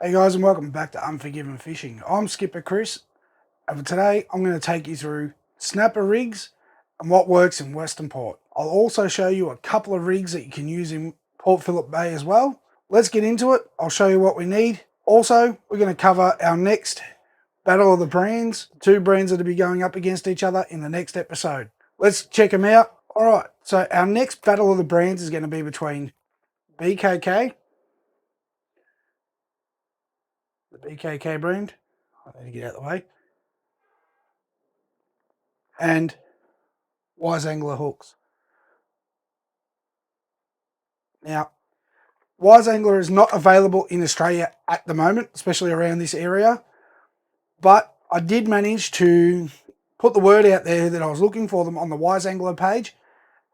Hey guys, and welcome back to Unforgiven Fishing. I'm Skipper Chris, and today I'm going to take you through snapper rigs and what works in Westernport. I'll also show you a couple of rigs that you can use in Port Phillip Bay as well. Let's get into it. I'll show you what we need. Also, we're going to cover our next battle of the brands, two brands that will be going up against each other in the next episode. Let's check them out. Alright, so our next battle of the brands is going to be between BKK, the BKK brand. I need to get out of the way. And Wise Angler hooks. Now, Wise Angler is not available in Australia at the moment, especially around this area. But I did manage to put the word out there that I was looking for them on the Wise Angler page.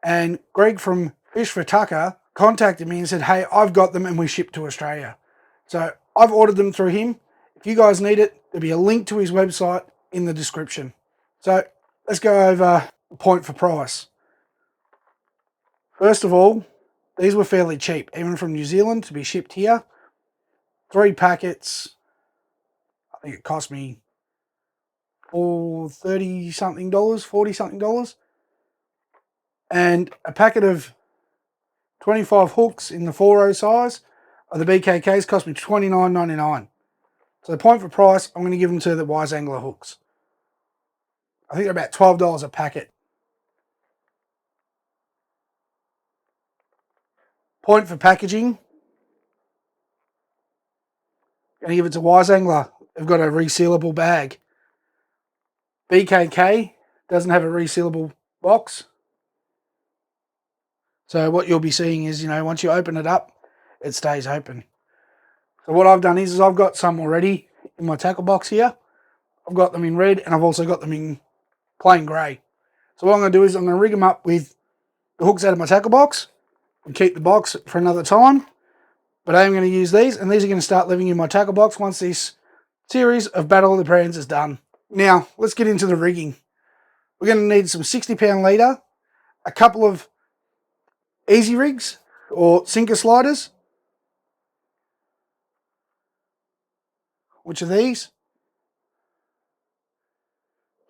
And Greg from Fish for Tucker contacted me and said, hey, I've got them and we ship to Australia. So I've ordered them through him. If you guys need it, there'll be a link to his website in the description. So let's go over the point for price. First of all, these were fairly cheap, even from New Zealand to be shipped here. 3 packets, I think it cost me $30 something, $40 something. And a packet of 25 hooks in the 4.0 size of the BKKs cost me $29.99. So the point for price, I'm going to give them to the Wise Angler hooks. I think they're about $12 a packet. Point for packaging, going to give it to Wise Angler. They've got a resealable bag. BKK doesn't have a resealable box. So what you'll be seeing is, once you open it up, it stays open. So what I've done is I've got some already in my tackle box here. I've got them in red and I've also got them in plain grey. So what I'm going to do is I'm going to rig them up with the hooks out of my tackle box and keep the box for another time. But I am going to use these, and these are going to start living in my tackle box once this series of Battle of the Brands is done. Now, let's get into the rigging. We're going to need some 60-pound leader, a couple of easy rigs or sinker sliders, which are these.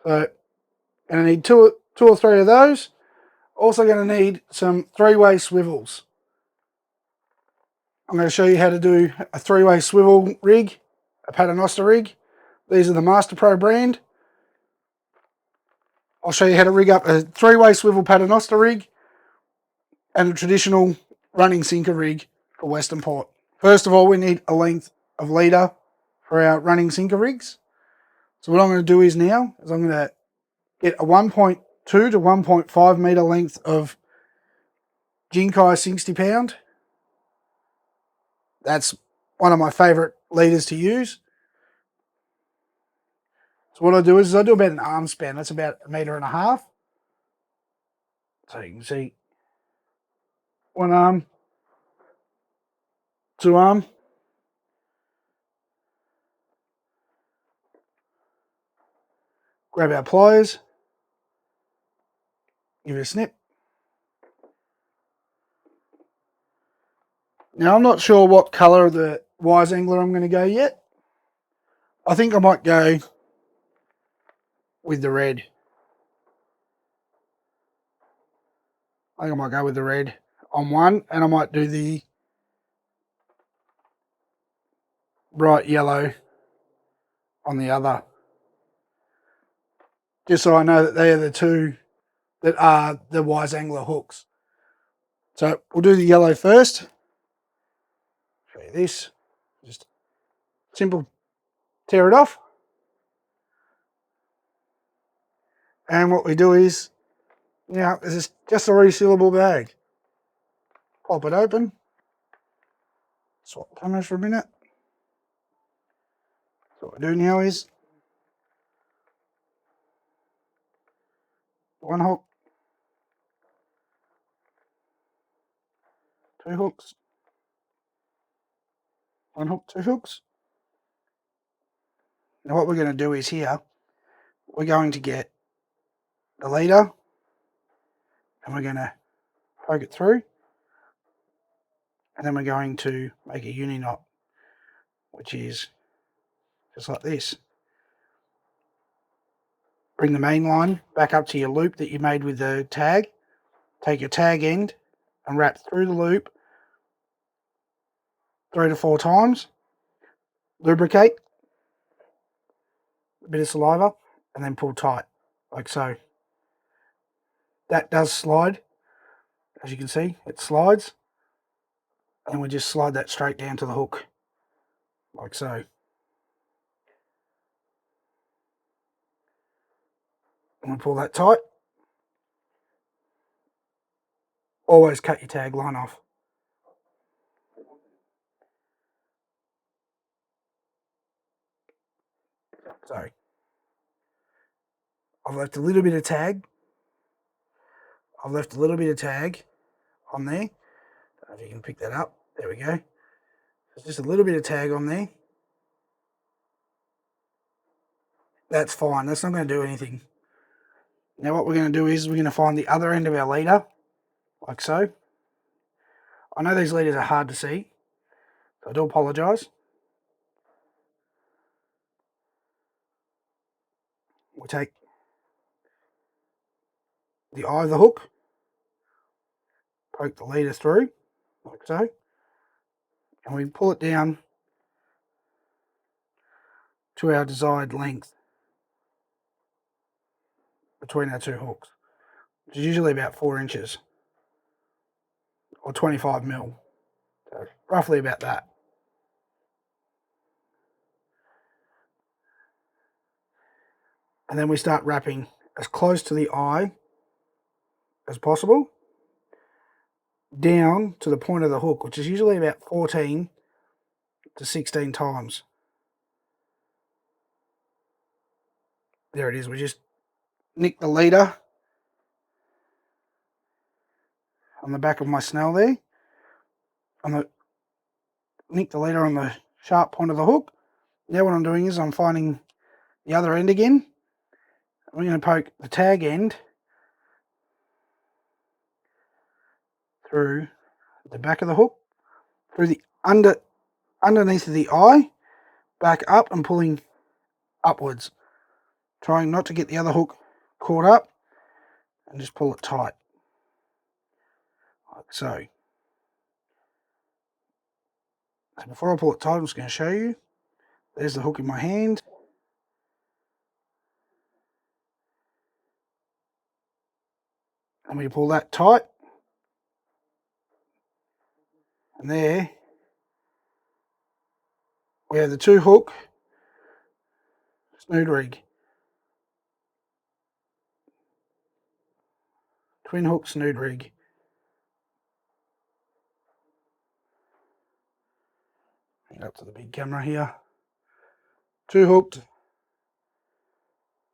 So, going to need two or three of those. Also going to need some 3-way swivels. I'm going to show you how to do a 3-way swivel rig, a paternoster rig. These are the Master Pro brand. I'll show you how to rig up a 3-way swivel paternoster rig and a traditional running sinker rig for Westernport. First of all, we need a length of leader for our running sinker rigs. So what I'm going to do is I'm going to get a 1.2 to 1.5 metre length of Jinkai 60-pound. That's one of my favourite leaders to use. So what I do is I do about an arm span. That's about 1.5 metres. So you can see one arm, 2 arm. Grab our pliers. Give it a snip. Now I'm not sure what colour of the Wise Angler I'm going to go yet. I think I might go with the red. I think I might go with the red on one, and I might do the bright yellow on the other. Just so I know that they are the two that are the Wise Angler hooks. So we'll do the yellow first. Show you this. Just simple, tear it off. And what we do is, this is just a resealable bag. Pop it open. Swap cameras for a minute. So what we do now is one hook, 2 hooks, 1 hook, 2 hooks. Now what we're going to do is we're going to get the leader and we're going to poke it through, and then we're going to make a uni knot. which is just like this. Bring the main line back up to your loop that you made with the tag. Take your tag end and wrap through the loop 3 to 4 times. Lubricate, a bit of saliva, and then pull tight, like so. That does slide, as you can see, it slides. And we just slide that straight down to the hook, like so. And we pull that tight. Always cut your tag line off. So, I've left a little bit of tag. on there. I don't know if you can pick that up. There we go. There's just a little bit of tag on there. That's fine. That's not going to do anything. Now what we're going to do is we're going to find the other end of our leader, like so. I know these leaders are hard to see, so I do apologise. We take the eye of the hook, poke the leader through, like so, and we pull it down to our desired length between our two hooks, which is usually about 4 inches or 25 mil, so roughly about that. And then we start wrapping as close to the eye as possible down to the point of the hook, which is usually about 14 to 16 times. There it is. We just nick the leader on the back of my snell there. Nick the leader on the sharp point of the hook. Now what I'm doing is I'm finding the other end again. I'm going to poke the tag end through the back of the hook, through the underneath of the eye, back up and pulling upwards, trying not to get the other hook caught up, and just pull it tight, like so. So before I pull it tight, I'm just going to show you. There's the hook in my hand. And we pull that tight. And there we have the 2-hook snood rig. Twin hook snood rig. Up to the big camera here. 2-hooked,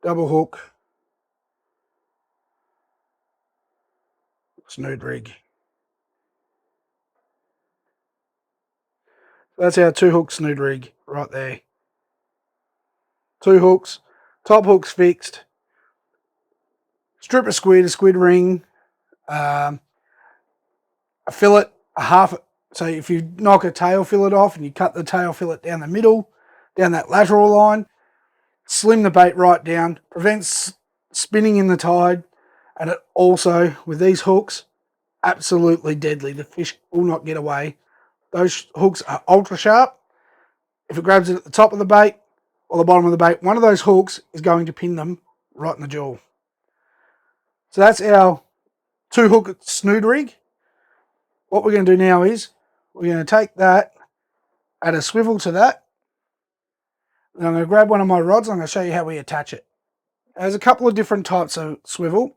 double hook, snood rig. That's our 2-hook snood rig right there. 2 hooks, top hook's fixed, strip of squid, a squid ring, a fillet, a half. So if you knock a tail fillet off and you cut the tail fillet down the middle, down that lateral line, slim the bait right down, prevents spinning in the tide, and it also, with these hooks, absolutely deadly. The fish will not get away. Those hooks are ultra sharp. If it grabs it at the top of the bait or the bottom of the bait, one of those hooks is going to pin them right in the jaw. So that's our 2-hook snood rig. What we're going to do now is we're going to take that, add a swivel to that, and I'm going to grab one of my rods and I'm going to show you how we attach it. There's a couple of different types of swivel.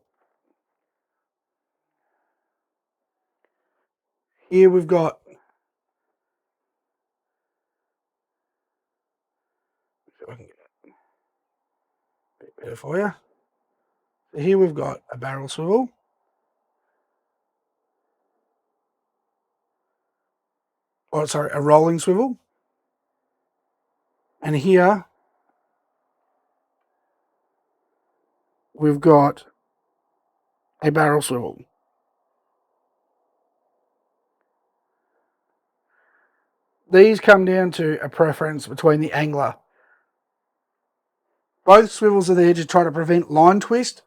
Here we've got I can get it a bit better for you. So here we've got a barrel swivel. Oh, sorry, a rolling swivel. And here we've got a barrel swivel. these come down to a preference between the angler. Both swivels are there to try to prevent line twist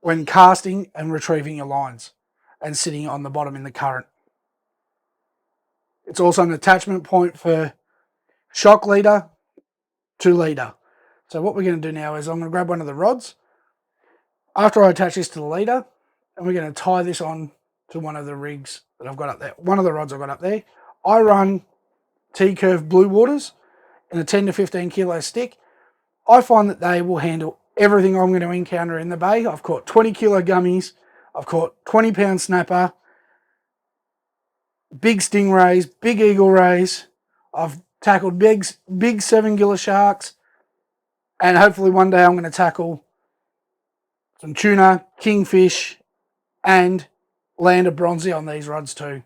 when casting and retrieving your lines and sitting on the bottom in the current. It's also an attachment point for shock leader to leader. So what we're going to do now is I'm going to grab one of the rods after I attach this to the leader, and we're going to tie this on to one of the rigs that I've got up there. One of the rods I've got up there. I run tcurve bluewaters in a 10 to 15 kilo stick. I find that they will handle everything I'm going to encounter in the bay. I've caught 20 kilo gummies. I've caught 20 pound snapper, big stingrays, big eagle rays. I've tackled big 7-giller sharks. And hopefully one day I'm going to tackle some tuna, kingfish, and land a bronzy on these rods too.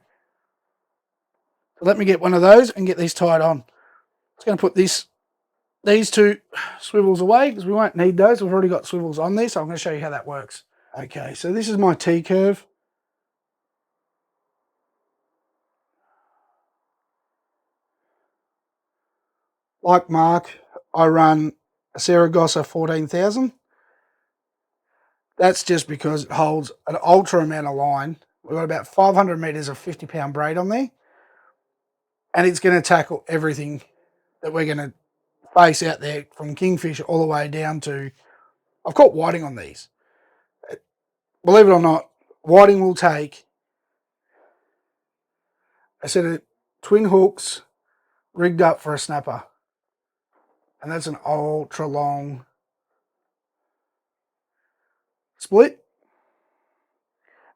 So let me get one of those and get these tied on. Just going to put these two swivels away because we won't need those. We've already got swivels on these, so I'm going to show you how that works. Okay, so this is my tcurve. Like Mark, I run a Saragosa 14,000. That's just because it holds an ultra amount of line. We've got about 500 metres of 50-pound braid on there. And it's going to tackle everything that we're going to face out there, from kingfish all the way down to... I've caught whiting on these. Believe it or not, whiting will take a set of twin hooks rigged up for a snapper. And that's an ultra long split.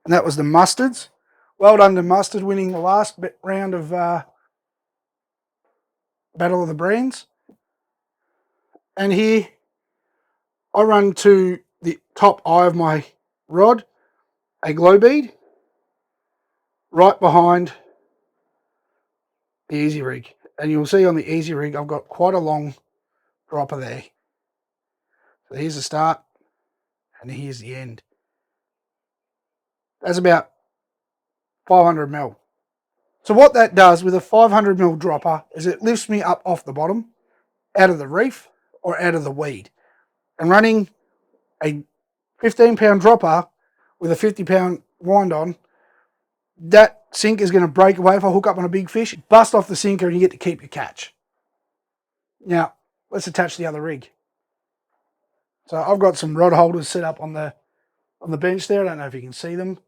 And that was the mustards. Well done to Mustard, winning the last round of Battle of the Brands. And here I run to the top eye of my rod a glow bead right behind the easy rig. And you'll see on the easy rig I've got quite a long dropper there. So here's the start and here's the end. That's about 500 mil. So what that does with a 500 mil dropper is it lifts me up off the bottom, out of the reef or out of the weed. And running a 15-pound dropper with a 50-pound wind on, that sink is going to break away if I hook up on a big fish, bust off the sinker, and you get to keep your catch. Now, let's attach the other rig. So I've got some rod holders set up on the bench there. I don't know if you can see them.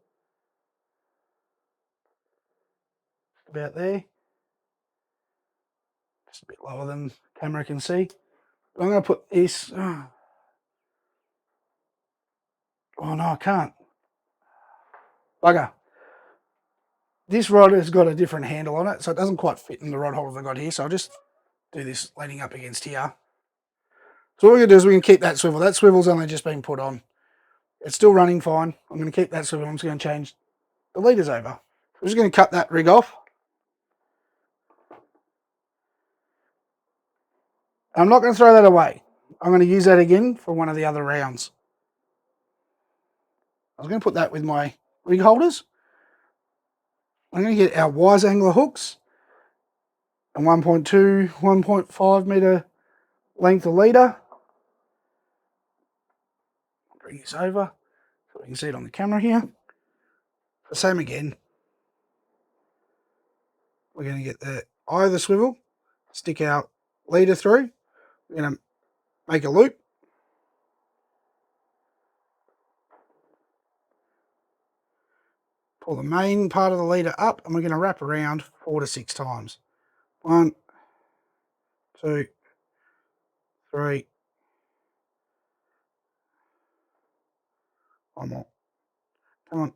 About there. Just a bit lower than the camera can see. But I'm going to put this... Oh no, I can't. Bugger. This rod has got a different handle on it, so it doesn't quite fit in the rod holders I've got here. So I'll just do this leaning up against here. So what we're going to do is we're going to keep that swivel. That swivel's only just been put on. It's still running fine. I'm going to keep that swivel. I'm just going to change the leaders over. We're just going to cut that rig off. I'm not going to throw that away. I'm going to use that again for one of the other rounds. I was going to put that with my rig holders. I'm going to get our wise angler hooks, a 1.2, 1.5 metre length of leader. Bring this over so we can see it on the camera here. The same again. We're going to get the eye of the swivel, stick our leader through. We're going to make a loop. Pull the main part of the leader up, and we're going to wrap around 4 to 6 times. 1, 2, 3. One more. Come on.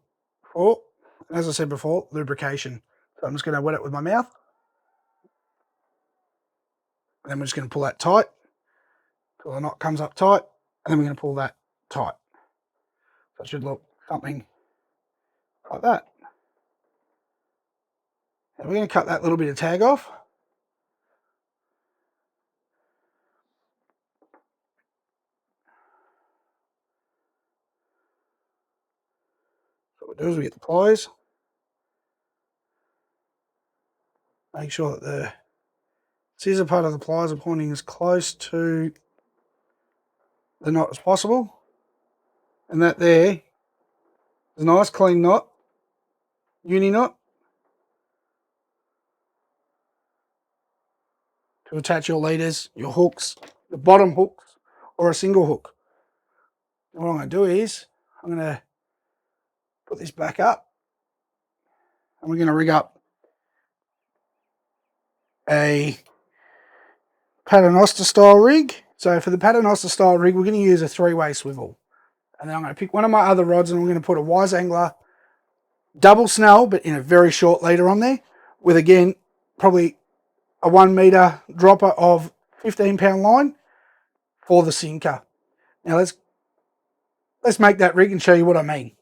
4. As I said before, lubrication. So I'm just going to wet it with my mouth. And then we're just going to pull that tight till the knot comes up tight. And then we're going to pull that tight. So it should look something like that. And we're going to cut that little bit of tag off. So what we do is we get the pliers. Make sure that the scissor part of the pliers are pointing as close to the knot as possible. And that there is a nice clean knot, uni knot, to attach your leaders, your hooks, the bottom hooks, or a single hook. And what I'm going to do is, I'm going to put this back up, and we're going to rig up a paternoster style rig. So for the paternoster style rig, we're going to use a 3-way swivel. And then I'm going to pick one of my other rods, and I'm going to put a Wise Angler double snell, but in a very short leader on there, with, again, probably a 1 meter dropper of 15-pound line for the sinker. Now let's make that rig and show you what I mean.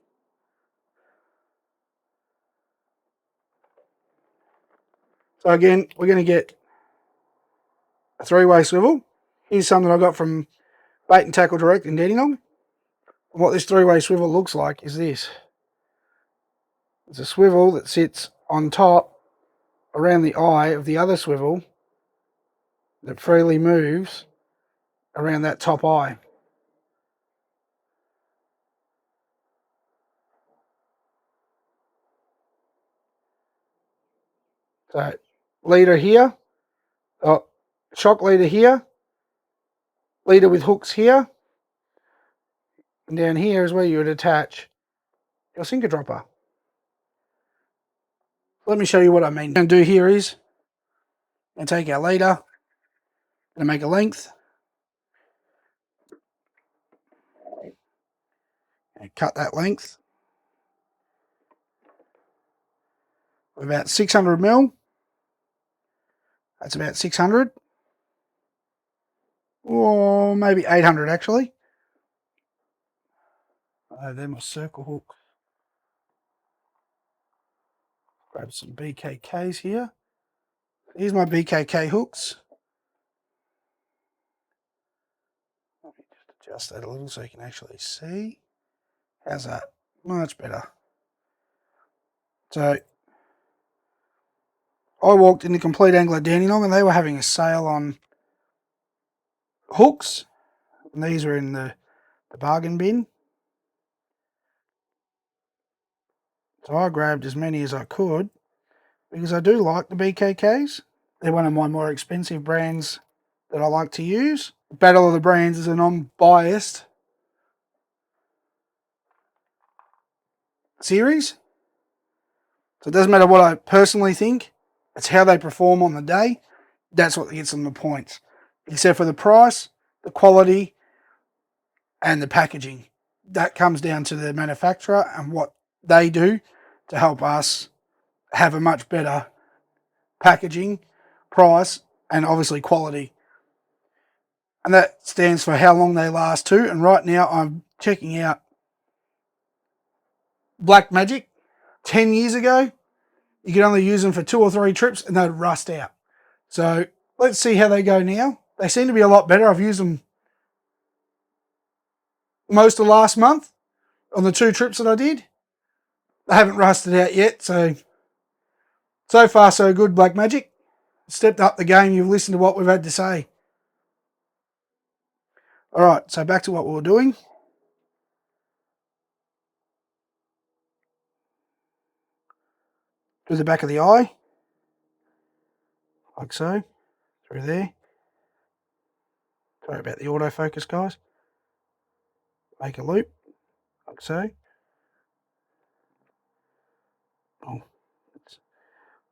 So again, we're going to get a 3-way swivel. Here's something I got from Bait and Tackle Direct in Dandenong. And what this 3-way swivel looks like is this. It's a swivel that sits on top around the eye of the other swivel that freely moves around that top eye. So leader here, shock leader here, leader with hooks here, and down here is where you would attach your sinker dropper. Let me show you what I mean. What I'm going to do here is I'm going to take our leader, I'm going to make a length, and cut that length about 600 mil. That's about 600, or maybe 800 actually. They're my circle hooks. Grab some BKKs here. Here's my BKK hooks. Let me just adjust that a little so you can actually see. How's that? Much better. So I walked into Complete Angler Dandenong and they were having a sale on hooks. And these were in the bargain bin. So I grabbed as many as I could because I do like the BKKs. They're one of my more expensive brands that I like to use. Battle of the Brands is a non-biased series. So it doesn't matter what I personally think. It's how they perform on the day. That's what gets them the points. Except for the price, the quality, and the packaging. That comes down to the manufacturer and what they do to help us have a much better packaging, price, and obviously quality. And that stands for how long they last too. And right now I'm checking out Black Magic. 10 years ago, you could only use them for 2 or 3 trips and they'd rust out. So let's see how they go now. They seem to be a lot better. I've used them most of last month on the 2 trips that I did. They haven't rusted out yet. So far so good, Black Magic. Stepped up the game. You've listened to what we've had to say. All right, so back to what we were doing. To the back of the eye, like so, through there. Sorry about the autofocus, guys. Make a loop, like so. Oh,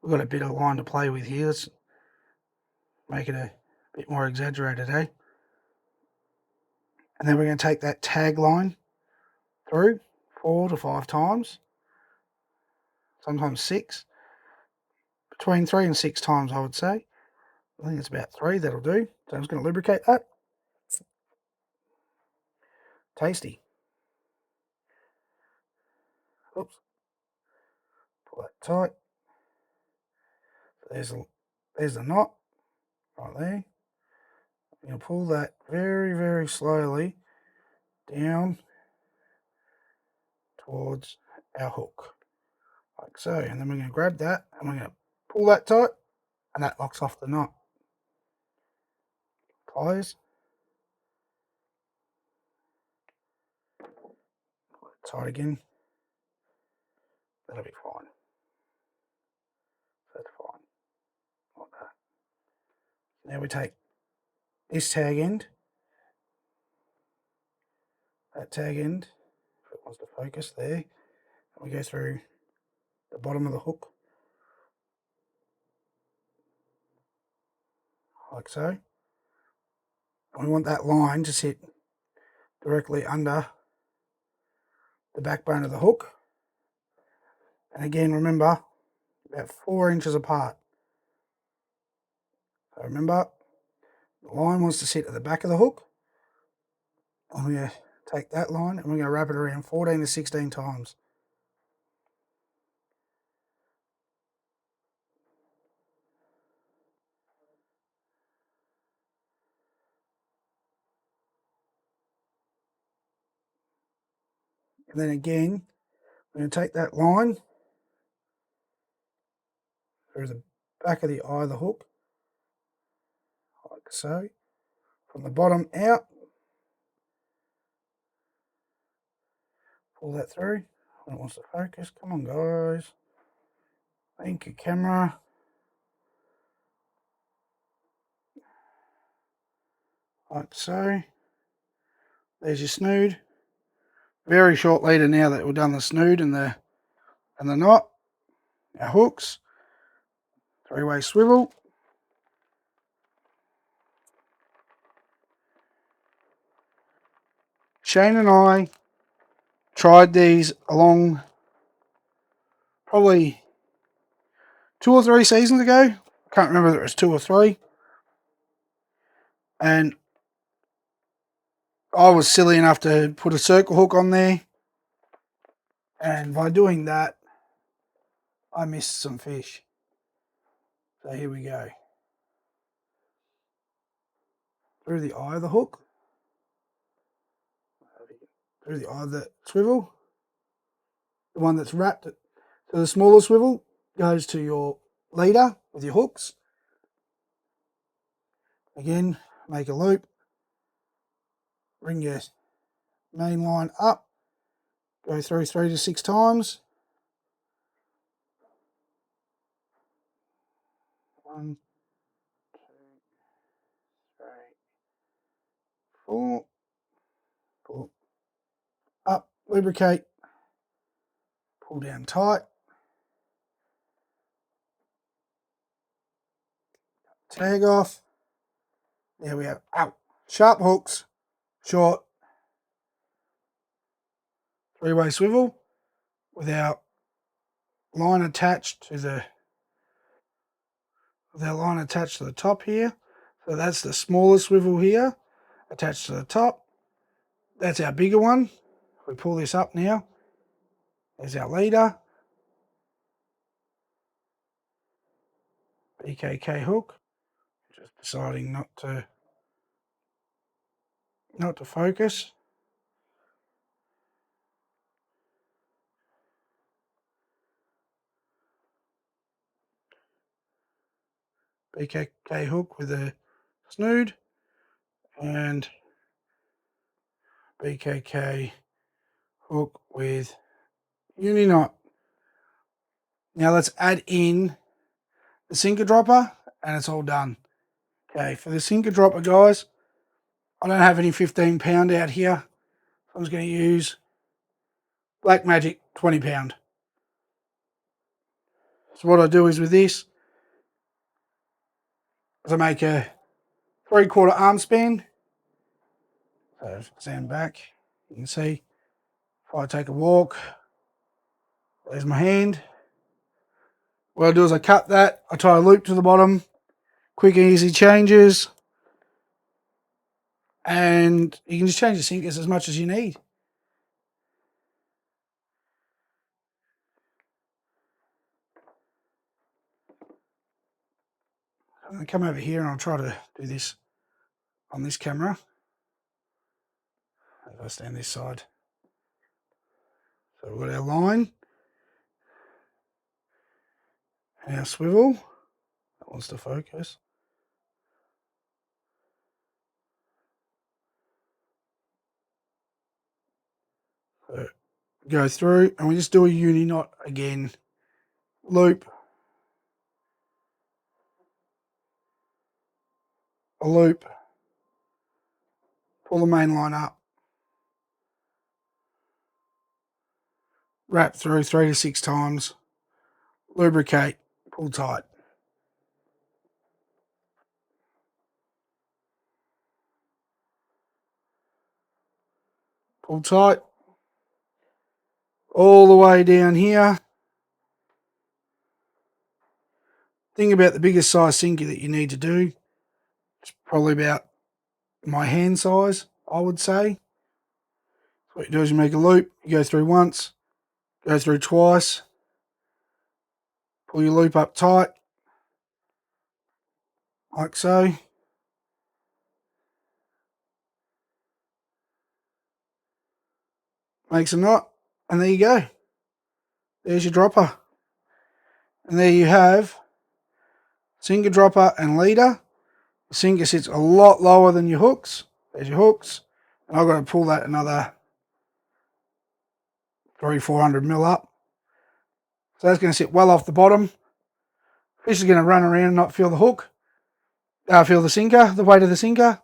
we've got a bit of line to play with here. Let's make it a bit more exaggerated, eh? And then we're going to take that tag line through 4 to 5 times, sometimes 6. Between 3 and 6 times, I would say. I think it's about 3, that'll do. So I'm just going to lubricate that. Tasty. Oops. Pull that tight. There's the knot right there. I'm going to pull that very, very slowly down towards our hook, like so. And then we're going to grab that and we're going to pull that tight, and that locks off the knot. pliers. Tight again. That'll be fine. That's fine. Like that. Now we take this tag end, that tag end, if it wants to focus there, and we go through the bottom of the hook, like so. And we want that line to sit directly under the backbone of the hook. And again, remember, about 4 inches apart. So remember, the line wants to sit at the back of the hook. And we're going to take that line and we're going to wrap it around 14 to 16 times. And then again, we're going to take that line through the back of the eye of the hook, like so, from the bottom out, pull that through. When it wants to focus, come on guys, thank you camera. Like so. There's your snood. Very short leader now that we've done the snood and the knot. Our hooks, 3-way swivel. Shane and I tried these along probably 2 or 3 seasons ago. I can't remember if it was 2 or 3. And I was silly enough to put a circle hook on there. And by doing that, I missed some fish. So here we go. Through the eye of the hook. Through the eye of the swivel. The one that's wrapped. So the smaller swivel goes to your leader with your hooks. Again, make a loop. Bring your main line up. Go through 3 to 6 times. 1, 2, 3, 4. Pull up, lubricate, pull down tight. Tag off. There we have out. Sharp hooks, short, 3-way swivel with our line attached to the top here. So that's the smaller swivel here, attached to the top. That's our bigger one. We pull this up now. There's our leader. BKK hook. Just deciding not to focus. BKK hook with a snood and BKK hook with uni knot. Now let's add in the sinker dropper and it's all done. Okay, for the sinker dropper, guys, I don't have any 15 pound out here. So I'm just going to use Black Magic 20 pound. So what I do is with this, is I make a 3/4 arm span. So stand back, you can see if I take a walk, there's my hand. What I do is I cut that, I tie a loop to the bottom, quick and easy changes, and you can just change the sinkers as much as you need. I'm going to come over here and I'll try to do this on this camera. If I stand this side. So we've got our line, and our swivel. That wants to focus. So go through and we just do a uni knot again. Loop. A loop. Pull the main line up. Wrap through 3 to 6 times. Lubricate. Pull tight. Pull tight. All the way down here. Think about the biggest size sinker that you need to do. It's probably about my hand size, I would say. What you do is you make a loop, you go through once, go through twice, pull your loop up tight, like so. Makes a knot, and there you go. There's your dropper. And there you have sinker, dropper, and leader. The sinker sits a lot lower than your hooks. There's your hooks. And I've got to pull that another 300-400 mil up. So that's going to sit well off the bottom. Fish is going to run around and not feel the hook. Feel the sinker, the weight of the sinker,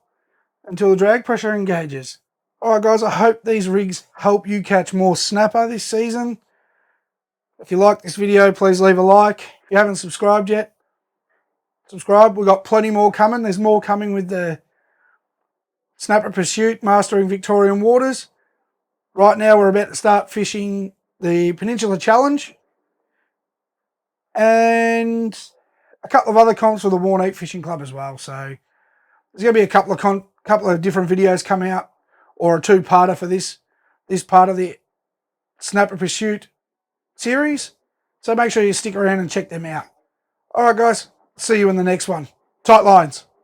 until the drag pressure engages. Alright guys, I hope these rigs help you catch more snapper this season. If you like this video, please leave a like. If you haven't subscribed yet, subscribe. We've got plenty more coming. There's more coming with the Snapper Pursuit Mastering Victorian Waters. Right now we're about to start fishing the Peninsula Challenge and a couple of other comps for the Warneep Fishing Club as well. So there's going to be a couple of different videos come out, or a two-parter for this part of the Snapper Pursuit series. So make sure you stick around and check them out. All right, guys. See you in the next one. Tight lines.